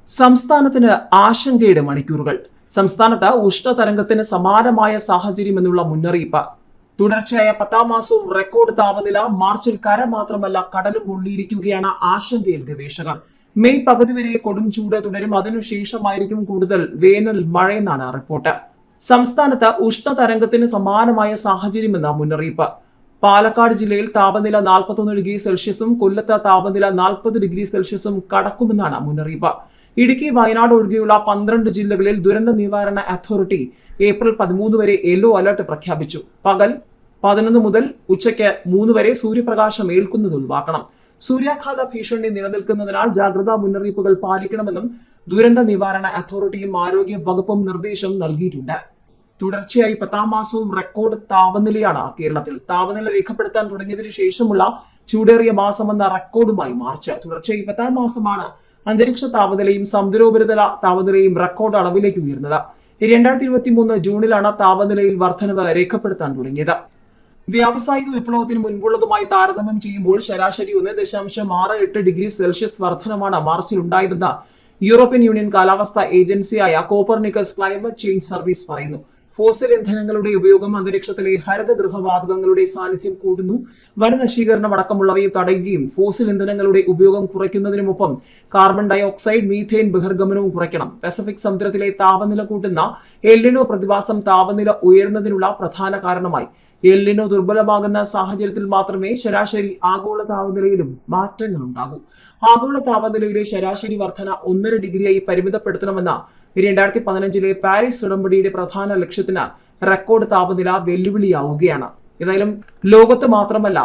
സംസ്ഥാനത്തിന് ആശങ്കയുടെ മണിക്കൂറുകൾ. സംസ്ഥാനത്ത് ഉഷ്ണതരംഗത്തിന് സമാനമായ സാഹചര്യമെന്നുള്ള മുന്നറിയിപ്പ്. തുടർച്ചയായ 10ാം മാസവും റെക്കോർഡ് താപനില. മാർച്ചിൽ കര മാത്രമല്ല കടലും പൊള്ളിയിരിക്കുകയാണ് ആശങ്കയിൽ ഗവേഷകർ. മെയ് പകുതി വരെ കൊടും ചൂട് തുടരും. അതിനുശേഷമായിരിക്കും കൂടുതൽ വേനൽ മഴയെന്നാണ് റിപ്പോർട്ട്. സംസ്ഥാനത്ത് ഉഷ്ണതരംഗത്തിന് സമാനമായ സാഹചര്യമെന്ന മുന്നറിയിപ്പ്. പാലക്കാട് ജില്ലയിൽ താപനില 41 ഡിഗ്രി സെൽഷ്യസും കൊല്ലത്ത് താപനില 40 ഡിഗ്രി സെൽഷ്യസും കടക്കുമെന്നാണ് മുന്നറിയിപ്പ്. ഇടുക്കി, വയനാട് ഒഴികെയുള്ള 12 ജില്ലകളിൽ ദുരന്ത നിവാരണ അതോറിറ്റി ഏപ്രിൽ 13 വരെ യെല്ലോ അലർട്ട് പ്രഖ്യാപിച്ചു. പകൽ 11 മുതൽ ഉച്ചയ്ക്ക് 3 വരെ സൂര്യപ്രകാശം ഏൽക്കുന്നത് ഒഴിവാക്കണം. സൂര്യാഘാത ഭീഷണി നിലനിൽക്കുന്നതിനാൽ ജാഗ്രതാ മുന്നറിയിപ്പുകൾ പാലിക്കണമെന്നും ദുരന്ത നിവാരണ അതോറിറ്റിയും ആരോഗ്യ വകുപ്പും നിർദ്ദേശം നൽകിയിട്ടുണ്ട്. തുടർച്ചയായി 10ാം മാസവും റെക്കോർഡ് താപനിലയാണ് കേരളത്തിൽ. താപനില രേഖപ്പെടുത്താൻ തുടങ്ങിയതിനു ശേഷമുള്ള ചൂടേറിയ മാസമെന്ന റെക്കോർഡുമായി മാർച്ച്. തുടർച്ചയായി 10ാം മാസമാണ് അന്തരീക്ഷ താപനിലയും സമുദ്രോപരിതല താപനിലയും റെക്കോർഡ് അളവിലേക്ക് ഉയർന്നത്. 2023 ജൂണിലാണ് താപനിലയിൽ വർധനവ് രേഖപ്പെടുത്താൻ തുടങ്ങിയത്. വ്യാവസായിക വിപ്ലവത്തിന് മുൻപുള്ളതുമായി താരതമ്യം ചെയ്യുമ്പോൾ ശരാശരി 1.68 ഡിഗ്രി സെൽഷ്യസ് വർധനമാണ് മാർച്ചിൽ ഉണ്ടായതെന്ന് യൂറോപ്യൻ യൂണിയൻ കാലാവസ്ഥാ ഏജൻസിയായ കോപ്പർനിക്കസ് ക്ലൈമറ്റ് ചേഞ്ച് സർവീസ് പറയുന്നു. ഫോസിൽ ഇന്ധനങ്ങളുടെ ഉപയോഗം, അന്തരീക്ഷത്തിലെ ഹരിതഗൃഹവാതകങ്ങളുടെ സാന്നിധ്യം കൂടുന്നു. വനനശീകരണം അടക്കമുള്ളവയെ തടയുകയും ഫോസിൽ ഇന്ധനങ്ങളുടെ ഉപയോഗം കുറയ്ക്കുന്നതിനുമൊപ്പം കാർബൺ ഡയോക്സൈഡ്, മീഥേൻ ബഹിർഗമനവും കുറയ്ക്കണം. പസഫിക് സമുദ്രത്തിലെ താപനില കൂട്ടുന്ന എൽനിനോ പ്രതിഭാസം താപനില ഉയരുന്നതിനുള്ള പ്രധാന കാരണമായി. എൽനിനോ ദുർബലമാകുന്ന സാഹചര്യത്തിൽ മാത്രമേ ശരാശരി ആഗോള താപനിലയിലും മാറ്റങ്ങൾ ഉണ്ടാകൂ. ആഗോള താപനിലയിലെ ശരാശരി വർധന 1.5 ഡിഗ്രിയായി പരിമിതപ്പെടുത്തണമെന്ന 2015 പാരീസ് ഉടമ്പടിയുടെ പ്രധാന ലക്ഷ്യത്തിന് റെക്കോർഡ് താപനില വെല്ലുവിളിയാവുകയാണ്. ഏതായാലും ലോകത്ത് മാത്രമല്ല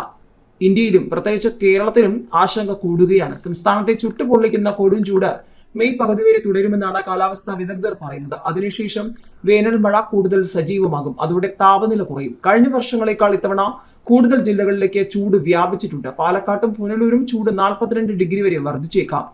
ഇന്ത്യയിലും പ്രത്യേകിച്ച് കേരളത്തിലും ആശങ്ക കൂടുകയാണ്. സംസ്ഥാനത്തെ ചുട്ടുപൊള്ളിക്കുന്ന കൊടും ചൂട് മെയ് പകുതി വരെ തുടരുമെന്നാണ് കാലാവസ്ഥാ വിദഗ്ധർ പറയുന്നത്. അതിനുശേഷം വേനൽ മഴ കൂടുതൽ സജീവമാകും. അതോടെ താപനില കുറയും. കഴിഞ്ഞ വർഷങ്ങളെക്കാൾ ഇത്തവണ കൂടുതൽ ജില്ലകളിലേക്ക് ചൂട് വ്യാപിച്ചിട്ടുണ്ട്. പാലക്കാട്ടും പുനലൂരും ചൂട് 42 ഡിഗ്രി വരെ വർദ്ധിച്ചേക്കാം.